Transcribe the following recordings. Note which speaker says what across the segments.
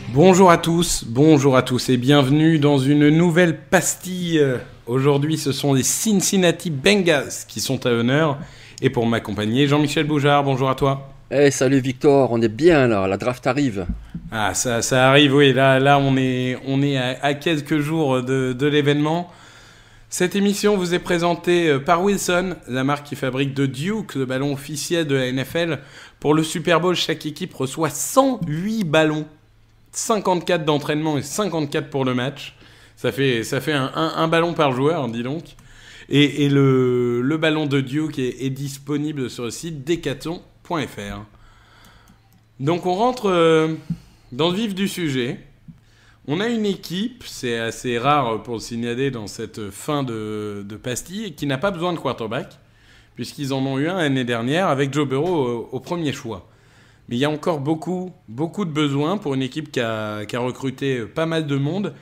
Speaker 1: Bonjour à tous et bienvenue dans une nouvelle pastille. Aujourd'hui, ce sont les Cincinnati Bengals qui sont à l'honneur. Et pour m'accompagner, Jean-Michel Boujard, bonjour à toi.
Speaker 2: Hey, salut Victor, on est bien là, la draft arrive.
Speaker 1: Ah, ça arrive, oui, là on est à quelques jours de l'événement. Cette émission vous est présentée par Wilson, la marque qui fabrique de Duke, le ballon officiel de la NFL. Pour le Super Bowl, chaque équipe reçoit 108 ballons. 54 d'entraînement et 54 pour le match. Ça fait un ballon par joueur, dis donc. Et le ballon de Duke est disponible sur le site decathlon.fr. Donc on rentre dans le vif du sujet. On a une équipe, c'est assez rare pour le signaler dans cette fin de pastille, qui n'a pas besoin de quarterback, puisqu'ils en ont eu un l'année dernière avec Joe Burrow au premier choix. Mais il y a encore beaucoup de besoins pour une équipe qui a recruté pas mal de monde.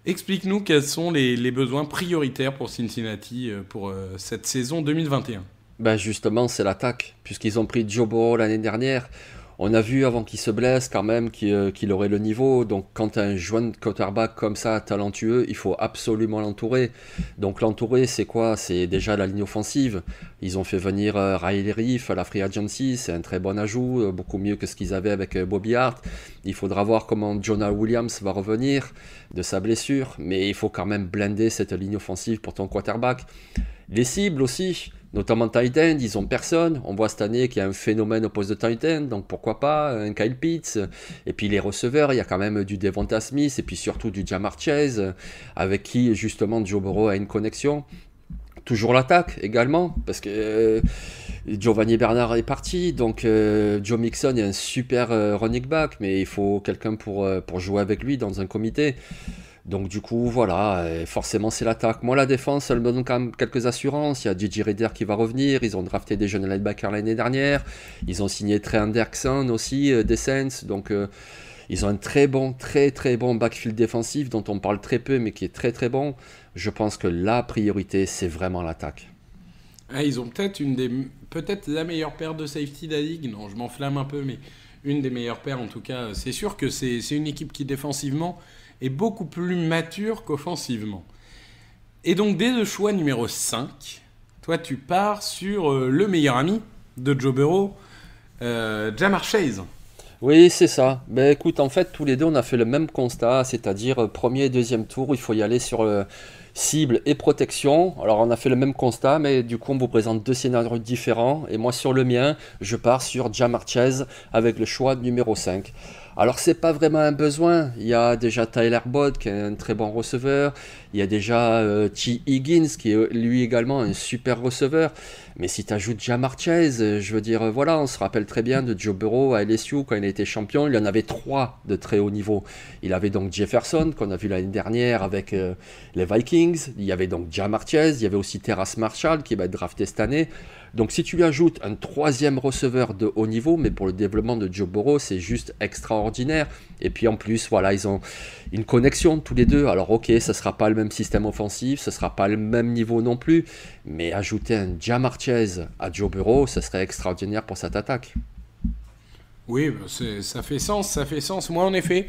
Speaker 1: Explique-nous quels sont les besoins prioritaires pour Cincinnati pour cette saison 2021.
Speaker 2: Ben justement, c'est l'attaque, puisqu'ils ont pris Joe Burrow l'année dernière. On a vu avant qu'il se blesse quand même qu'il aurait le niveau. Donc quand tu as un jeune quarterback comme ça, talentueux, il faut absolument l'entourer. Donc l'entourer, c'est quoi? C'est déjà la ligne offensive. Ils ont fait venir Riley Reiff à la Free Agency. C'est un très bon ajout, beaucoup mieux que ce qu'ils avaient avec Bobby Hart. Il faudra voir comment Jonah Williams va revenir de sa blessure. Mais il faut quand même blinder cette ligne offensive pour ton quarterback. Les cibles aussi, notamment tight end, ils ont personne. On voit cette année qu'il y a un phénomène au poste de tight end, donc pourquoi pas un Kyle Pitts. Et puis les receveurs, il y a quand même du Devonta Smith et puis surtout du Ja'Marr Chase, avec qui justement Joe Burrow a une connexion. Toujours l'attaque également, parce que Giovanni Bernard est parti, donc Joe Mixon est un super running back, mais il faut quelqu'un pour jouer avec lui dans un comité. Donc du coup, voilà, forcément c'est l'attaque. Moi, la défense, elle me donne quand même quelques assurances. Il y a J.J. Reader qui va revenir. Ils ont drafté des jeunes linebackers l'année dernière. Ils ont signé Trey Anderson aussi, des Saints. Donc ils ont un très bon backfield défensif dont on parle très peu, mais qui est très très bon. Je pense que la priorité, c'est vraiment l'attaque.
Speaker 1: Ah, ils ont peut-être la meilleure paire de safety de la ligue. Non, je m'enflamme un peu, mais une des meilleures paires en tout cas. C'est sûr que c'est une équipe qui défensivement est beaucoup plus mature qu'offensivement. Et donc, dès le choix numéro 5, toi, tu pars sur le meilleur ami de Joe Burrow, Ja'Marr Chase.
Speaker 2: Oui, c'est ça. Ben écoute, en fait, tous les deux, on a fait le même constat, c'est-à-dire premier et deuxième tour, il faut y aller sur cible et protection. Alors, on a fait le même constat, mais du coup, on vous présente deux scénarios différents. Et moi, sur le mien, je pars sur Ja'Marr Chase avec le choix numéro 5. Alors, c'est pas vraiment un besoin. Il y a déjà Tyler Boyd qui est un très bon receveur. Il y a déjà T. Higgins qui est lui également un super receveur. Mais si tu ajoutes Ja'Marr Chase, je veux dire, voilà, on se rappelle très bien de Joe Burrow à LSU quand il a été champion. Il en avait 3 de très haut niveau. Il avait donc Jefferson qu'on a vu l'année dernière avec les Vikings. Il y avait donc Ja'Marr Chase. Il y avait aussi Terrace Marshall qui va être drafté cette année. Donc si tu lui ajoutes un troisième receveur de haut niveau, mais pour le développement de Joe Burrow, c'est juste extraordinaire. Et puis en plus, voilà, ils ont une connexion tous les deux. Alors ok, ça ne sera pas le même système offensif, ce ne sera pas le même niveau non plus, mais ajouter un Ja'Marr Chase à Joe Burrow, ça serait extraordinaire pour cette attaque.
Speaker 1: Oui, ça fait sens. Moi, en effet,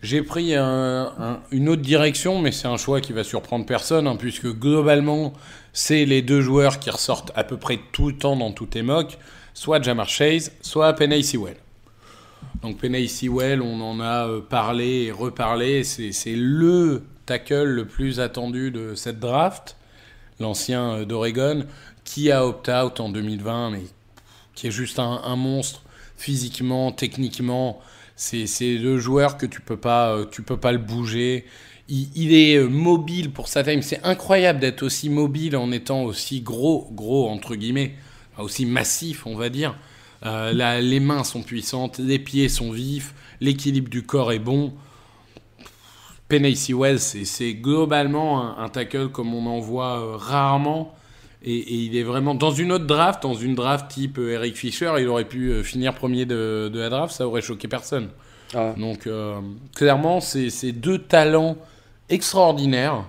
Speaker 1: j'ai pris une autre direction, mais c'est un choix qui va surprendre personne, hein, puisque globalement, c'est les deux joueurs qui ressortent à peu près tout le temps dans tous tes mocks, soit Ja'Marr Chase, soit Penei Sewell. Donc Penei Sewell, on en a parlé et reparlé, c'est le tackle le plus attendu de cette draft, l'ancien d'Oregon, qui a opt-out en 2020, mais qui est juste un monstre physiquement, techniquement. C'est le joueur que tu peux pas le bouger. Il est mobile pour sa taille. C'est incroyable d'être aussi mobile en étant aussi gros entre guillemets, aussi massif, on va dire. Les mains sont puissantes, les pieds sont vifs, l'équilibre du corps est bon. Penei Sewell, c'est globalement un tackle comme on en voit rarement. Et il est vraiment dans une autre draft, dans une draft type Eric Fisher, il aurait pu finir premier de la draft, ça aurait choqué personne. Ah. Donc clairement, c'est deux talents extraordinaires.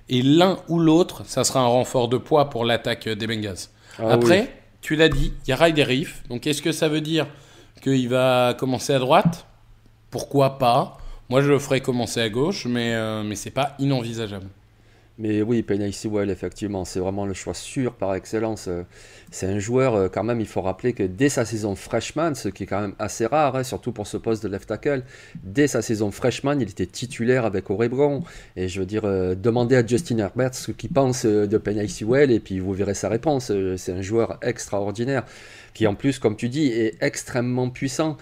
Speaker 1: Et l'un ou l'autre, ça sera un renfort de poids pour l'attaque des Bengals. Après, tu l'as dit, il y a Riley Reiff. Donc, est-ce que ça veut dire qu'il va commencer à droite? Pourquoi pas? Moi, je le ferais commencer à gauche, mais c'est pas inenvisageable.
Speaker 2: Mais oui, Penei Sewell, effectivement, c'est vraiment le choix sûr par excellence. C'est un joueur, quand même, il faut rappeler que dès sa saison freshman, ce qui est quand même assez rare, hein, surtout pour ce poste de left tackle, dès sa saison freshman, il était titulaire avec Oregon. Et je veux dire, demandez à Justin Herbert ce qu'il pense de Penei Sewell, et puis vous verrez sa réponse. C'est un joueur extraordinaire, qui en plus, comme tu dis, est extrêmement puissant.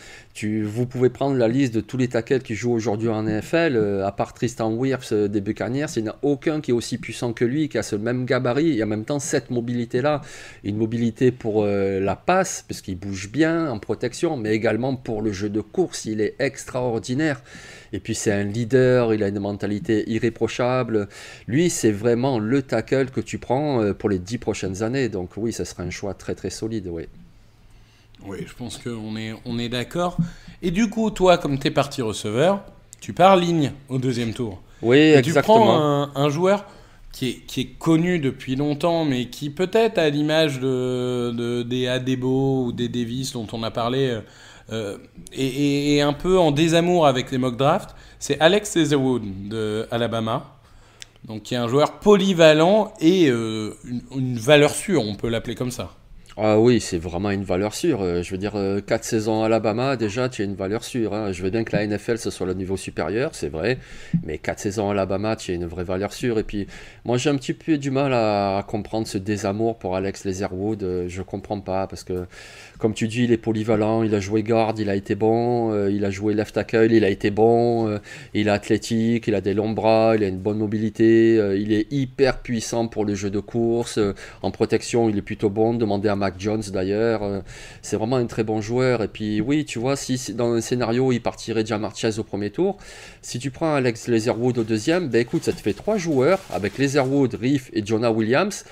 Speaker 2: Vous pouvez prendre la liste de tous les tackles qui jouent aujourd'hui en NFL, à part Tristan Wirfs des Buccaneers, il n'y en a aucun qui est aussi puissant que lui, qui a ce même gabarit et en même temps cette mobilité-là. Une mobilité pour la passe, parce qu'il bouge bien en protection, mais également pour le jeu de course, il est extraordinaire. Et puis c'est un leader, il a une mentalité irréprochable. Lui, c'est vraiment le tackle que tu prends pour les 10 prochaines années. Donc oui, ça sera un choix très très solide, oui.
Speaker 1: Oui, je pense on est d'accord. Et du coup, toi, comme t'es parti receveur, tu pars ligne au deuxième tour.
Speaker 2: Oui,
Speaker 1: Et
Speaker 2: exactement.
Speaker 1: tu prends un joueur qui est connu depuis longtemps, mais qui peut-être à l'image des Adebo ou des Davis dont on a parlé, est un peu en désamour avec les mock drafts, c'est Alex Leatherwood de Alabama. Donc qui est un joueur polyvalent et une valeur sûre, on peut l'appeler comme ça.
Speaker 2: Ah oui, c'est vraiment une valeur sûre. Je veux dire, 4 saisons à Alabama, déjà, tu as une valeur sûre, hein. Je veux bien que la NFL, ce soit le niveau supérieur, c'est vrai. Mais 4 saisons à Alabama, tu as une vraie valeur sûre. Et puis, moi, j'ai un petit peu du mal à comprendre ce désamour pour Alex Leatherwood. Je comprends pas, parce que, comme tu dis, il est polyvalent. Il a joué guard, il a été bon. Il a joué left tackle, il a été bon. Il est athlétique, il a des longs bras, il a une bonne mobilité. Il est hyper puissant pour le jeu de course. En protection, il est plutôt bon. Demandez à Mac Jones d'ailleurs, c'est vraiment un très bon joueur. Et puis oui, tu vois, si dans un scénario il partirait Ja'Marr Chase au premier tour, si tu prends Alex Leatherwood au deuxième, ben écoute, ça te fait 3 joueurs avec Leatherwood, Reiff et Jonah Williams,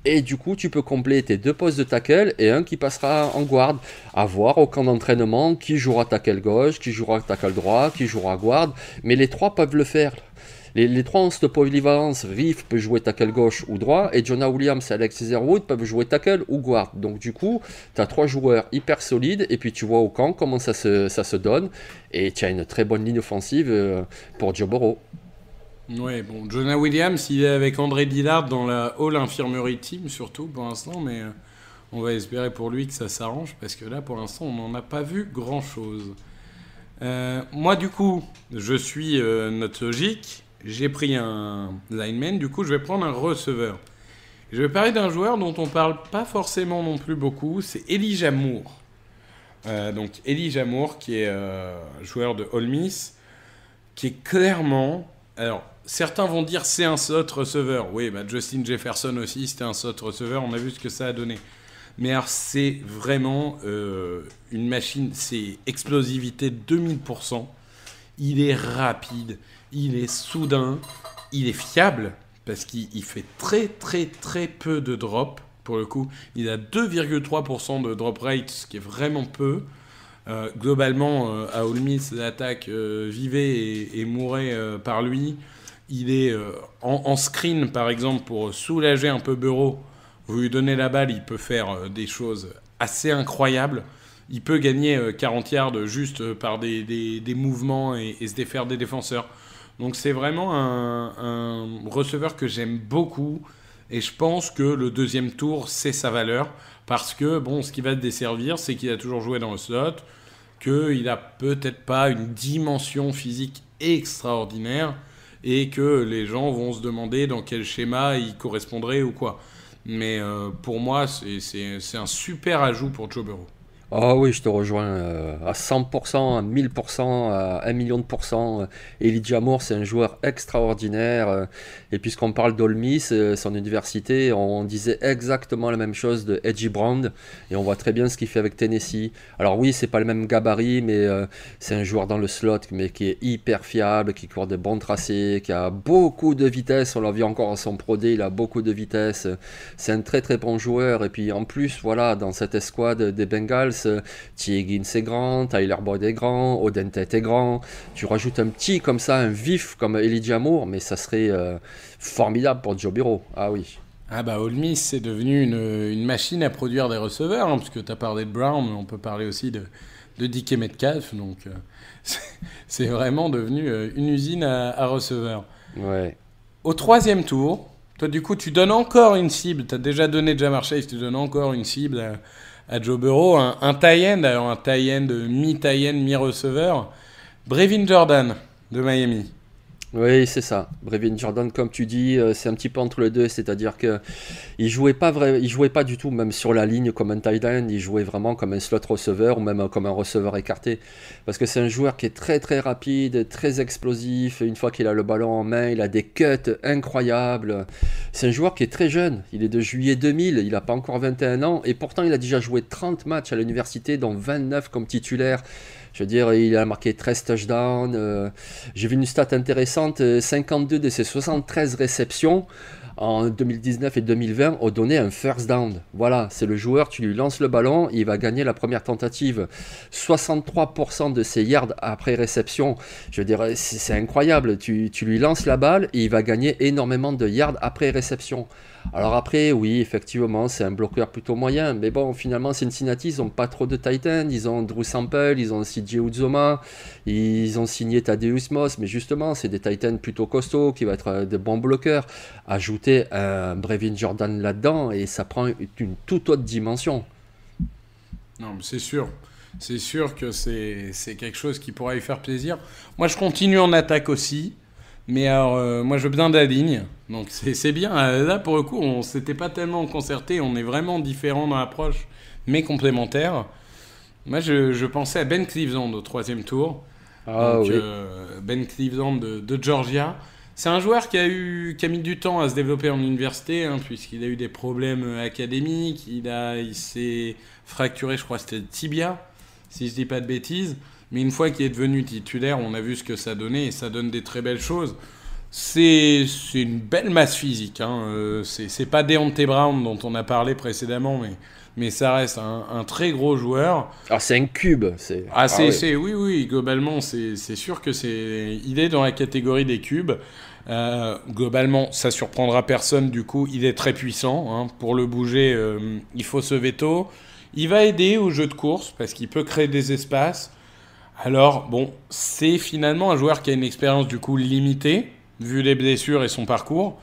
Speaker 2: et du coup tu peux combler tes 2 postes de tackle et un qui passera en guard, à voir au camp d'entraînement qui jouera tackle gauche, qui jouera tackle droit, qui jouera guard, mais les 3 peuvent le faire. Les 3 en cette polyvalence, Reiff peut jouer tackle gauche ou droit, et Jonah Williams et Alex Leatherwood peuvent jouer tackle ou guard. Donc du coup, tu as 3 joueurs hyper solides, et puis tu vois au camp comment ça se donne, et tu as une très bonne ligne offensive pour Joe Burrow.
Speaker 1: Ouais, bon, Jonah Williams, il est avec André Dillard dans la All Infirmary Team, surtout pour l'instant, mais on va espérer pour lui que ça s'arrange, parce que là, pour l'instant, on n'en a pas vu grand-chose. Moi, du coup, je suis notre logique. J'ai pris un lineman, du coup je vais prendre un receveur. Je vais parler d'un joueur dont on parle pas forcément non plus beaucoup, c'est Elijah Moore. Donc Elijah Moore qui est joueur de Ole Miss, qui est clairement... Alors certains vont dire c'est un slot receveur. Oui, bah Justin Jefferson aussi c'était un slot receveur, on a vu ce que ça a donné. Mais alors c'est vraiment une machine, c'est explosivité 2000%. Il est rapide, il est soudain, il est fiable, parce qu'il fait très très très peu de drop, pour le coup. Il a 2,3% de drop rate, ce qui est vraiment peu. Globalement, à Ole Miss, l'attaque vivait et mourait par lui. Il est en screen, par exemple, pour soulager un peu Burrow. Vous lui donnez la balle, il peut faire des choses assez incroyables. Il peut gagner 40 yards juste par des mouvements et se défaire des défenseurs. Donc c'est vraiment un receveur que j'aime beaucoup. Et je pense que le deuxième tour, c'est sa valeur. Parce que, bon, ce qui va te desservir, c'est qu'il a toujours joué dans le slot, qu'il n'a peut-être pas une dimension physique extraordinaire, et que les gens vont se demander dans quel schéma il correspondrait ou quoi. Mais pour moi, c'est un super ajout pour Joe Burrow.
Speaker 2: Ah oui, je te rejoins à 100%, à 1000%, à 1 million de pourcents. Elijah Moore, c'est un joueur extraordinaire. Et puisqu'on parle d'Ole Miss, son université, on disait exactement la même chose de Edgy Brown. Et on voit très bien ce qu'il fait avec Tennessee. Alors oui, c'est pas le même gabarit, mais c'est un joueur dans le slot, mais qui est hyper fiable, qui court de bons tracés, qui a beaucoup de vitesse. On l'a vu encore à son Pro Day, il a beaucoup de vitesse. C'est un très très bon joueur. Et puis en plus, voilà, dans cette escouade des Bengals, vitesse, T. Higgins est grand, Tyler Boyd est grand, Oden Tate est grand. Tu rajoutes un petit comme ça, un vif comme Elijah Moore, mais ça serait formidable pour Joe Burrow. Ah oui.
Speaker 1: Ah bah Ole Miss, c'est devenu une machine à produire des receveurs, hein, parce que tu as parlé de Brown, mais on peut parler aussi de DK Metcalf, donc c'est vraiment devenu une usine à receveurs.
Speaker 2: Ouais.
Speaker 1: Au 3e tour, toi du coup tu donnes encore une cible, tu as déjà donné Ja'Marr Chase, tu donnes encore une cible à Joe Burrow, un tie-end, alors un tie-end, mi-tie-end, mi-receveur, Brevin Jordan de Miami.
Speaker 2: Oui, c'est ça. Brevin Jordan, comme tu dis, c'est un petit peu entre les deux, c'est-à-dire que il jouait pas du tout, même sur la ligne comme un tight end, il jouait vraiment comme un slot receveur ou même comme un receveur écarté, parce que c'est un joueur qui est très très rapide, très explosif. Une fois qu'il a le ballon en main, il a des cuts incroyables. C'est un joueur qui est très jeune. Il est de juillet 2000, il n'a pas encore 21 ans, et pourtant il a déjà joué 30 matchs à l'université, dont 29 comme titulaire. Je veux dire, il a marqué 13 touchdowns. J'ai vu une stat intéressante, 52 de ses 73 réceptions en 2019 et 2020 ont donné un first down. Voilà, c'est le joueur, tu lui lances le ballon, il va gagner la première tentative. 63% de ses yards après réception. Je veux dire, c'est incroyable. Tu lui lances la balle et il va gagner énormément de yards après réception. Alors après, oui, effectivement, c'est un bloqueur plutôt moyen. Mais bon, finalement, Cincinnati, ils n'ont pas trop de tight end. Ils ont Drew Sample, ils ont CJ Uzoma, ils ont signé Thaddeus Moss. Mais justement, c'est des tight ends plutôt costauds qui vont être de bons bloqueurs. Ajouter un Brevin Jordan là-dedans et ça prend une toute autre dimension.
Speaker 1: Non, mais c'est sûr. C'est sûr que c'est quelque chose qui pourra lui faire plaisir. Moi, je continue en attaque aussi. Mais alors, moi, je veux bien de la ligne. Donc, c'est bien. Là, pour le coup, on s'était pas tellement concerté. On est vraiment différents dans l'approche, mais complémentaires. Moi, je pensais à Ben Cleveland au 3e tour.
Speaker 2: Ah
Speaker 1: Donc,
Speaker 2: oui.
Speaker 1: Ben Cleveland de Georgia. C'est un joueur qui a mis du temps à se développer en université, hein, puisqu'il a eu des problèmes académiques. Il s'est fracturé, je crois, c'était le tibia, si je dis pas de bêtises. Mais une fois qu'il est devenu titulaire, on a vu ce que ça donnait et ça donne des très belles choses. C'est une belle masse physique. Hein. C'est pas Deontay Brown dont on a parlé précédemment, mais ça reste un très gros joueur.
Speaker 2: Alors c'est un cube.
Speaker 1: Oui, globalement, c'est sûr que il est dans la catégorie des cubes. Globalement, ça surprendra personne. Du coup, il est très puissant. Hein. Pour le bouger, il faut ce veto. Il va aider au jeu de course parce qu'il peut créer des espaces. Alors, bon, c'est finalement un joueur qui a une expérience du coup limitée, vu les blessures et son parcours,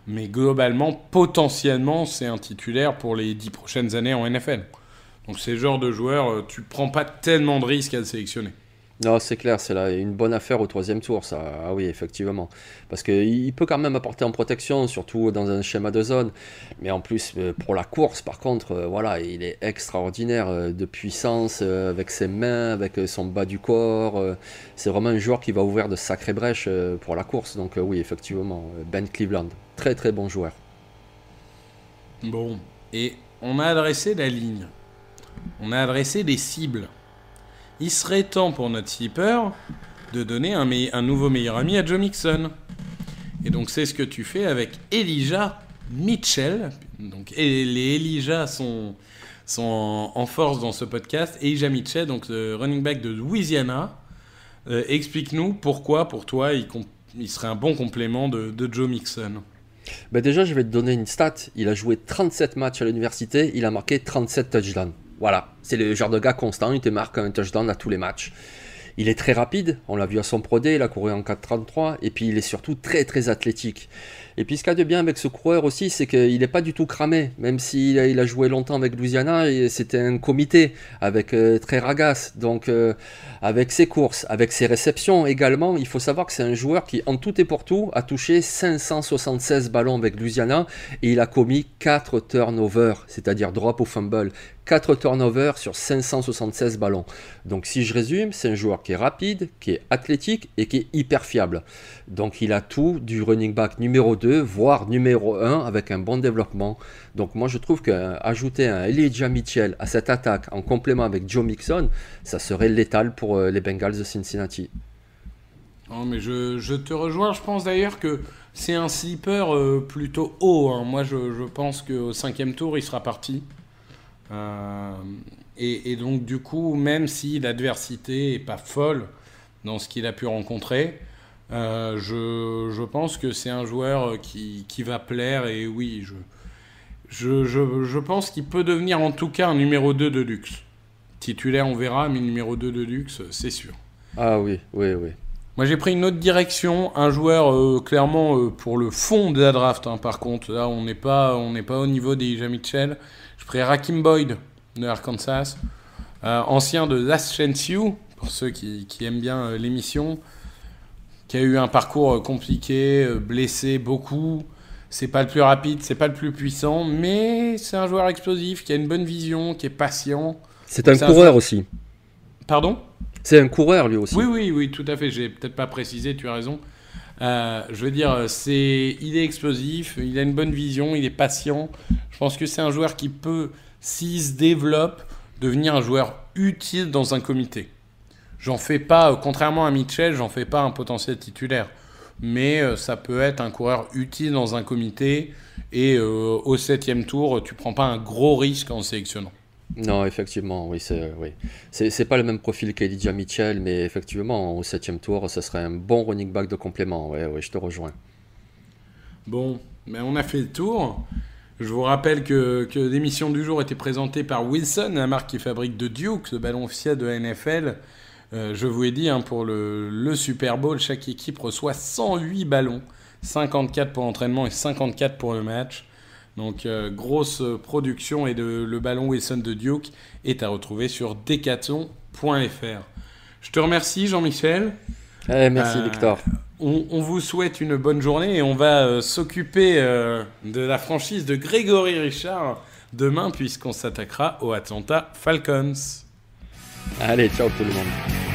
Speaker 1: mais globalement, potentiellement, c'est un titulaire pour les 10 prochaines années en NFL. Donc c'est le genre de joueur, tu prends pas tellement de risques à le sélectionner.
Speaker 2: Non, c'est clair, c'est là une bonne affaire au 3e tour, ça. Ah oui, effectivement. Parce qu'il peut quand même apporter en protection, surtout dans un schéma de zone. Mais en plus, pour la course, par contre, voilà, il est extraordinaire de puissance, avec ses mains, avec son bas du corps. C'est vraiment un joueur qui va ouvrir de sacrées brèches pour la course. Donc oui, effectivement, Ben Cleveland, très très bon joueur.
Speaker 1: Bon, et on a adressé la ligne. On a adressé les cibles. Il serait temps pour notre sleeper de donner un nouveau meilleur ami à Joe Mixon. Et donc c'est ce que tu fais avec Elijah Mitchell. Donc les Elijah sont en force dans ce podcast. Elijah Mitchell, donc le running back de Louisiana. Explique-nous pourquoi pour toi il serait un bon complément de Joe Mixon.
Speaker 2: Ben déjà, je vais te donner une stat. Il a joué 37 matchs à l'université, il a marqué 37 touchdowns. Voilà, c'est le genre de gars constant, il te marque un touchdown à tous les matchs. Il est très rapide, on l'a vu à son Pro Day, il a couru en 4,33, et puis il est surtout très très athlétique. Et puis ce qu'il y a de bien avec ce coureur aussi, c'est qu'il n'est pas du tout cramé, même s'il a joué longtemps avec Louisiana, et c'était un comité avec très ragasse, donc avec ses courses, avec ses réceptions également, il faut savoir que c'est un joueur qui en tout et pour tout a touché 576 ballons avec Louisiana, et il a commis 4 turnovers, c'est-à-dire drop ou fumble. 4 turnovers sur 576 ballons. Donc si je résume, c'est un joueur qui est rapide, qui est athlétique et qui est hyper fiable. Donc il a tout du running back numéro 2, voire numéro 1 avec un bon développement. Donc moi je trouve qu'ajouter un Elijah Mitchell à cette attaque en complément avec Joe Mixon, ça serait létal pour les Bengals de Cincinnati.
Speaker 1: Non, mais je te rejoins, je pense d'ailleurs que c'est un sleeper plutôt haut. Hein. Moi je pense qu'au 5e tour il sera parti. Et donc, du coup, même si l'adversité n'est pas folle dans ce qu'il a pu rencontrer, je pense que c'est un joueur qui va plaire. Et oui, je pense qu'il peut devenir en tout cas un numéro 2 de luxe. Titulaire, on verra, mais numéro 2 de luxe, c'est sûr.
Speaker 2: Ah oui, oui, oui.
Speaker 1: Moi, j'ai pris une autre direction. Un joueur, clairement, pour le fond de la draft, hein, par contre. Là, on n'est pas au niveau d'Elijah Mitchell. Je pris Rakim Boyd de Arkansas. Ancien de Last Chance U, pour ceux qui aiment bien l'émission. Qui a eu un parcours compliqué, blessé beaucoup. C'est pas le plus rapide, c'est pas le plus puissant. Mais c'est un joueur explosif, qui a une bonne vision, qui est patient.
Speaker 2: C'est un coureur aussi.
Speaker 1: Pardon ?
Speaker 2: C'est un coureur lui aussi.
Speaker 1: Oui, tout à fait. J'ai peut-être pas précisé, tu as raison. Je veux dire, il est explosif, il a une bonne vision, il est patient. Je pense que c'est un joueur qui peut, s'il se développe, devenir un joueur utile dans un comité. J'en fais pas, contrairement à Mitchell, j'en fais pas un potentiel titulaire. Mais ça peut être un coureur utile dans un comité. Et au 7e tour, tu prends pas un gros risque en sélectionnant.
Speaker 2: Non, effectivement, oui. C'est pas le même profil qu'Elijah Mitchell, mais effectivement, au 7e tour, ça serait un bon running back de complément. Oui, je te rejoins.
Speaker 1: Bon, ben on a fait le tour. Je vous rappelle que l'émission du jour était présentée par Wilson, la marque qui fabrique de Duke, le ballon officiel de la NFL. Je vous ai dit, hein, pour le Super Bowl, chaque équipe reçoit 108 ballons, 54 pour l'entraînement et 54 pour le match. Donc, grosse production, et le ballon Wilson de Duke est à retrouver sur decathlon.fr. Je te remercie, Jean-Michel.
Speaker 2: Merci, Victor.
Speaker 1: On vous souhaite une bonne journée et on va s'occuper de la franchise de Grégory Richard demain, puisqu'on s'attaquera aux Atlanta Falcons.
Speaker 2: Allez, ciao tout le monde.